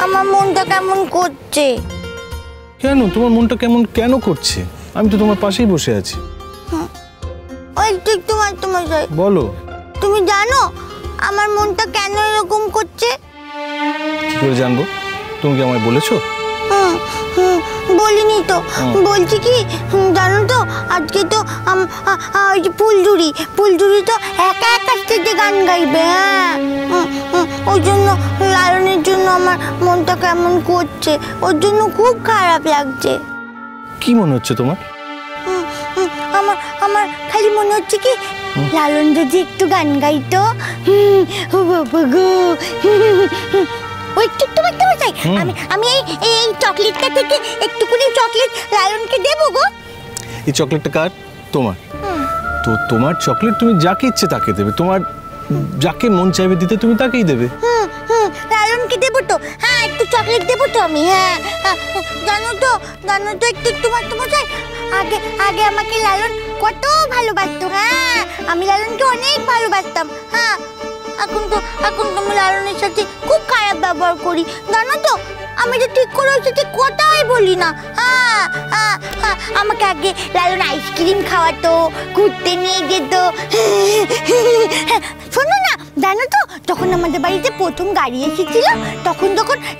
আমার মনটা কেমন করছে। কেন তোমার মনটা কেন করছে? আমি তো তোমার পাশেই বসে আছি। ওই একটু মশাই, বলো। তুমি জানো আমার মনটা কেন এরকম করছে? কি করে জানবো? তুমি কি আমায় বলেছো? বলিনি তো। বলছি কি জানো তো, আজকে তো ফুলঝুরি তো একা স্টেজে গান গাইবে। ওই জন্য লালনের জন্য আমার মনটা কেমন করছে, ওর জন্য খুব খারাপ লাগছে। কি মনে হচ্ছে তোমার? আমার খালি মনে হচ্ছে কি লালন যদি একটু গান গাইতো। ওই আমি এই চকলেটটা থেকে একটুখানি চকলেট লালনকে দেবো গো। এই চকলেটটা কার? তোমার। তো তোমার চকলেট তুমি যাকে ইচ্ছে তাকে দেবে, তোমার যাকে মন চাইবে দিতে তুমি তাকেই দেবে। লালনকে দেবো তো। হ্যাঁ, একটু চকলেট দেবো তো আমি। হ্যাঁ, জানো তো একটু মশাই, আগে আমাকে লালন কত ভালোবাসতো। হ্যাঁ, আমি লালনকে অনেক ভালোবাসতাম। হ্যাঁ, এখন তো আমি লালনের সাথে খুব খারাপ ব্যবহার করি, জানো তো। আমি তো ঠিক করে ওর সাথে কথাই বলি না। আমাকে আগে লালন আইসক্রিম খাওয়াতো, ঘুরতে নিয়ে যেত। শোনো না, জানো তো যখন আমাদের বাড়িতে প্রথম গাড়ি এসেছিল, তখন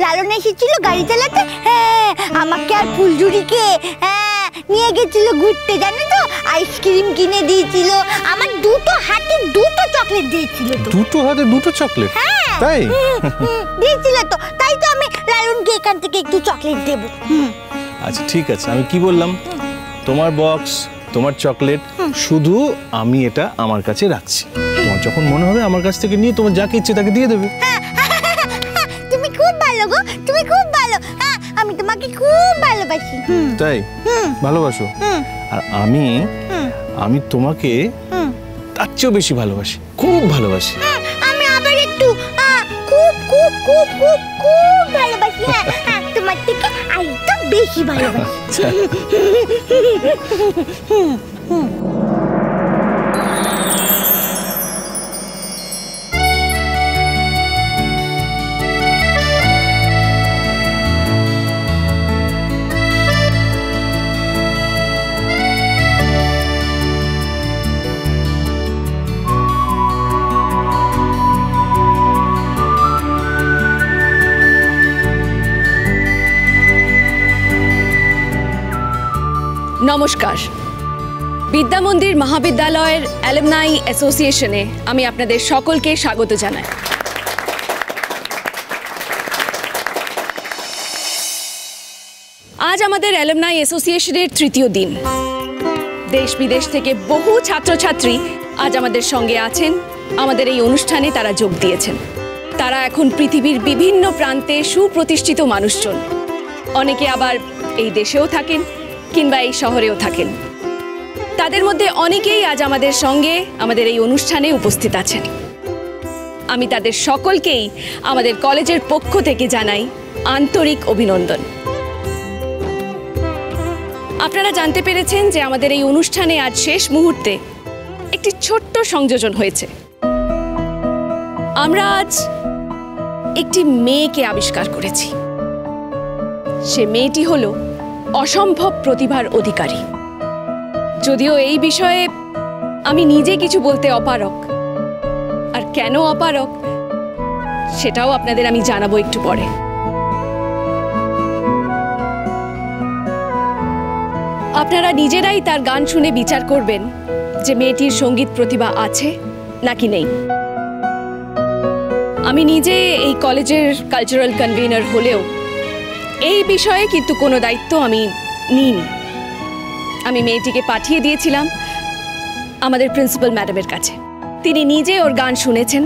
লালন এসেছিল গাড়ি চালাতে। হ্যাঁ, আমাকে আর ফুলঝুরিকে নিয়ে গেছিল ঘুরতে, জানো তো। আইসক্রিম কিনে দিয়েছিল, আমার দুটো হাতে দুটো চকলেট দিয়েছিল। দুটো হাতে দুটো চকলেট? তাই দিয়েছিল তো, তাই তো আমি লালনকে এখান থেকে একটু চকলেট দেবো। আচ্ছা ঠিক আছে, আমি কি বললাম? তোমার বক্স, তোমার চকলেট, শুধু আমি এটা আমার কাছে রাখছি। তোমার যখন মনে হবে আমার কাছ থেকে নিয়ে তোমার যাকে ইচ্ছে তাকে দিয়ে দেবে। তুমি খুব ভালো গো, তুমি খুব ভালো। আমি তোমাকে খুব ভালোবাসি। তাই? ভালোবাসো? আর আমি তোমাকে তার চেয়েও বেশি ভালোবাসি, খুব ভালোবাসি। আমি আবার একটু খুব খুব খুব খুব খুব ভালোবাসি। তোমার থেকে আরেকটু বেশি ভালোবাসি। নমস্কার। বিদ্যামন্দির মহাবিদ্যালয়ের অ্যালুমনাই অ্যাসোসিয়েশনে আমি আপনাদের সকলকে স্বাগত জানাই। আজ আমাদের অ্যালুমনাই অ্যাসোসিয়েশনের তৃতীয় দিন। দেশ বিদেশ থেকে বহু ছাত্রছাত্রী আজ আমাদের সঙ্গে আছেন। আমাদের এই অনুষ্ঠানে তারা যোগ দিয়েছেন। তারা এখন পৃথিবীর বিভিন্ন প্রান্তে সুপ্রতিষ্ঠিত মানুষজন। অনেকে আবার এই দেশেও থাকেন কিংবা এই শহরেও থাকেন। তাদের মধ্যে অনেকেই আজ আমাদের সঙ্গে আমাদের এই অনুষ্ঠানে উপস্থিত আছেন। আমি তাদের সকলকেই আমাদের কলেজের পক্ষ থেকে জানাই আন্তরিক অভিনন্দন। আপনারা জানতে পেরেছেন যে আমাদের এই অনুষ্ঠানে আজ শেষ মুহূর্তে একটি ছোট্ট সংযোজন হয়েছে। আমরা আজ একটি মেয়েকে আবিষ্কার করেছি। সে মেয়েটি হলো অসম্ভব প্রতিভার অধিকারী। যদিও এই বিষয়ে আমি নিজে কিছু বলতে অপারগ, আর কেন অপারগ সেটাও আপনাদের আমি জানাবো একটু পরে। আপনারা নিজেরাই তার গান শুনে বিচার করবেন যে মেয়েটির সঙ্গীত প্রতিভা আছে নাকি নেই। আমি নিজে এই কলেজের কালচারাল কনভেনার হলেও এই বিষয়ে কিন্তু কোনো দায়িত্ব আমি নিইনি। আমি মেয়েটিকে পাঠিয়ে দিয়েছিলাম আমাদের প্রিন্সিপাল ম্যাডামের কাছে। তিনি নিজে ওর গান শুনেছেন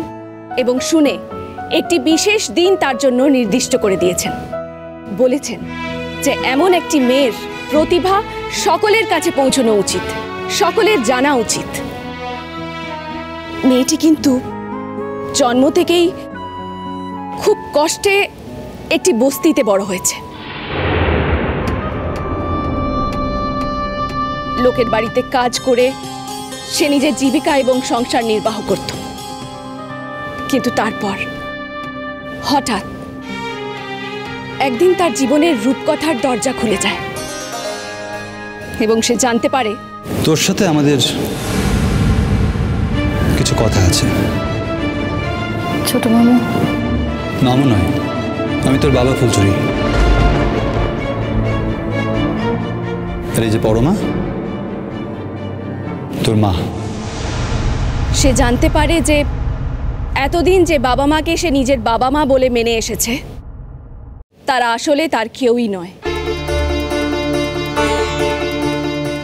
এবং শুনে একটি বিশেষ দিন তার জন্য নির্দিষ্ট করে দিয়েছেন। বলেছেন যে এমন একটি মেয়ের প্রতিভা সকলের কাছে পৌঁছানো উচিত, সকলের জানা উচিত। মেয়েটি কিন্তু জন্ম থেকেই খুব কষ্টে একটি বস্তিতে বড় হয়েছে। লোকের বাড়িতে কাজ করে সে নিজের জীবিকা এবং সংসার নির্বাহ করত। কিন্তু তারপর হঠাৎ একদিন তার জীবনের রূপকথার দরজা খুলে যায় এবং সে জানতে পারে তোর সাথে আমাদের কিছু কথা আছে। ছোট মামু। মামু নয়, আমি তোর বাবা ফুলচুরি। আর এই যে বড় মা, তোর মা। সে জানতে পারে যে এতদিন যে বাবা মাকে সে নিজের বাবা মা বলে মেনে এসেছে তারা আসলে তার কেউই নয়,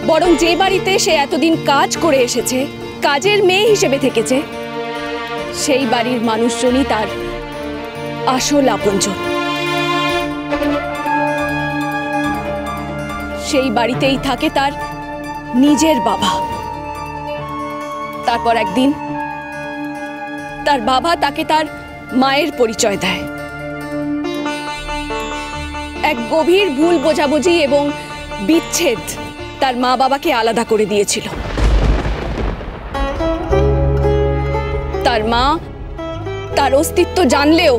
বরং যে বাড়িতে সে এতদিন কাজ করে এসেছে, কাজের মেয়ে হিসেবে থেকেছে, সেই বাড়ির মানুষজনই তার আসল আপনজন। সেই বাড়িতেই থাকে তার নিজের বাবা। তারপর একদিন তার বাবা তাকে তার মায়ের পরিচয় দেয়। এক গভীর ভুল বোঝাবুঝি এবং বিচ্ছেদ তার মা বাবাকে আলাদা করে দিয়েছিল। তার মা তার অস্তিত্ব জানলেও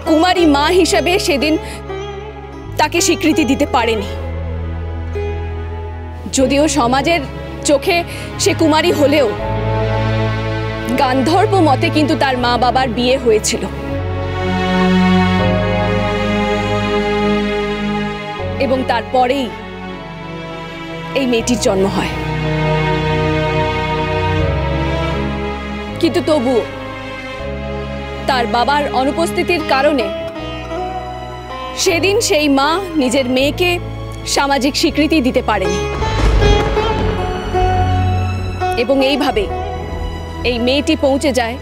কুমারী মা হিসেবে সেদিন তাকে স্বীকৃতি দিতে পারেনি। যদিও সমাজের চোখে সে কুমারী হলেও গান্ধর্ব মতে কিন্তু তার মা বাবার বিয়ে হয়েছিল এবং তারপরেই এই মেয়েটির জন্ম হয়। কিন্তু তবু তার বাবার অনুপস্থিতির কারণে সেদিন সেই মা নিজের মেয়েকে সামাজিক স্বীকৃতি দিতে পারেনি এবং এইভাবে এই মেয়েটি পৌঁছে যায়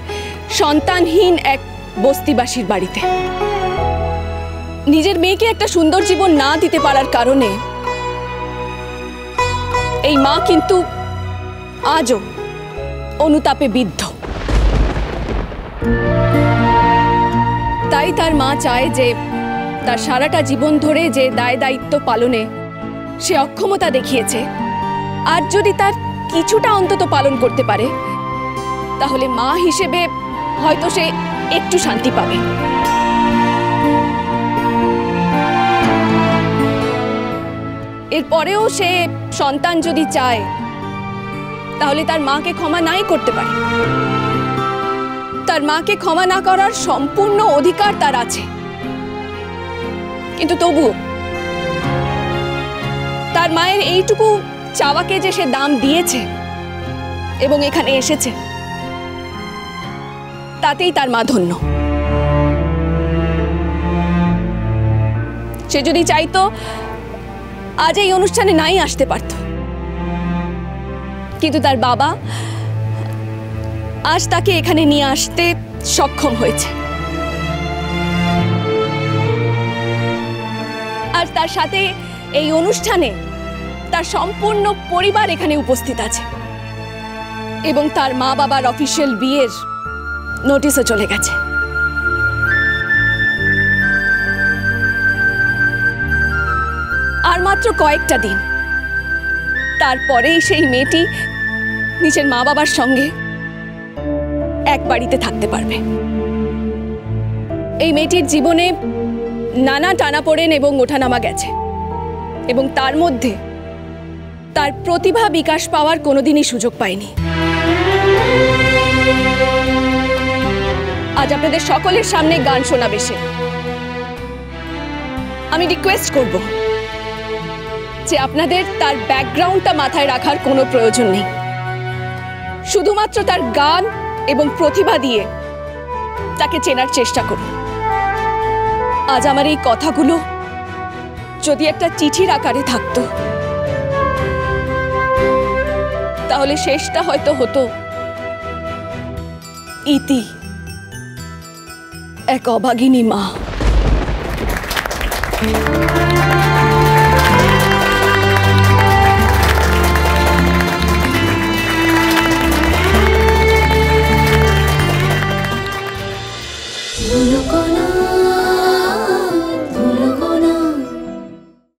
সন্তানহীন এক বস্তিবাসীর বাড়িতে। নিজের মেয়েকে একটা সুন্দর জীবন না দিতে পারার কারণে এই মা কিন্তু আজও অনুতাপে বিদ্ধ। তাই তার মা চায় যে তার সারাটা জীবন ধরে যে দায় দায়িত্ব পালনে সে অক্ষমতা দেখিয়েছে, আর যদি তার কিছুটা অন্তত পালন করতে পারে তাহলে মা হিসেবে হয়তো সে একটু শান্তি পাবে। এরপরেও সে সন্তান যদি চায় তাহলে তার মাকে ক্ষমা নাই করতে পারে। তার মাকে ক্ষমা না করার সম্পূর্ণ অধিকার তার আছে, কিন্তু তবু তার মায়ের এইটুকু চাওয়াকে যে সে দাম দিয়েছে এবং এখানে এসেছে তাতেই তার মা ধন্য। সে যদি চাইতো আজ এই অনুষ্ঠানে নাই আসতে পারত, কিন্তু তার বাবা আজ তাকে এখানে নিয়ে আসতে সক্ষম হয়েছে। আর তার সাথে এই অনুষ্ঠানে তার সম্পূর্ণ পরিবার এখানে উপস্থিত আছে এবং তার মা বাবার অফিসিয়াল বিয়ের নোটিশও চলে গেছে। আর মাত্র কয়েকটা দিন, তারপরেই সেই মেয়েটি নিজের মা বাবার সঙ্গে এক বাড়িতে থাকতে পারবে। এই মেয়েটির জীবনে নানা টানাপোড়েন এবং ওঠানামা গেছে এবং তার মধ্যে তার প্রতিভা বিকাশ পাওয়ার কোনোদিনই সুযোগ পায়নি। আজ আপনাদের সকলের সামনে গান শোনাবে সে। আমি রিকোয়েস্ট করব যে আপনাদের তার ব্যাকগ্রাউন্ডটা মাথায় রাখার কোনো প্রয়োজন নেই, শুধুমাত্র তার গান এবং প্রতিভা দিয়ে তাকে চেনার চেষ্টা করুন। আজ আমার এই কথাগুলো যদি একটা চিঠির আকারে থাকতো তাহলে শেষটা হয়তো হতো ইতি, এক অভাগিনী মা।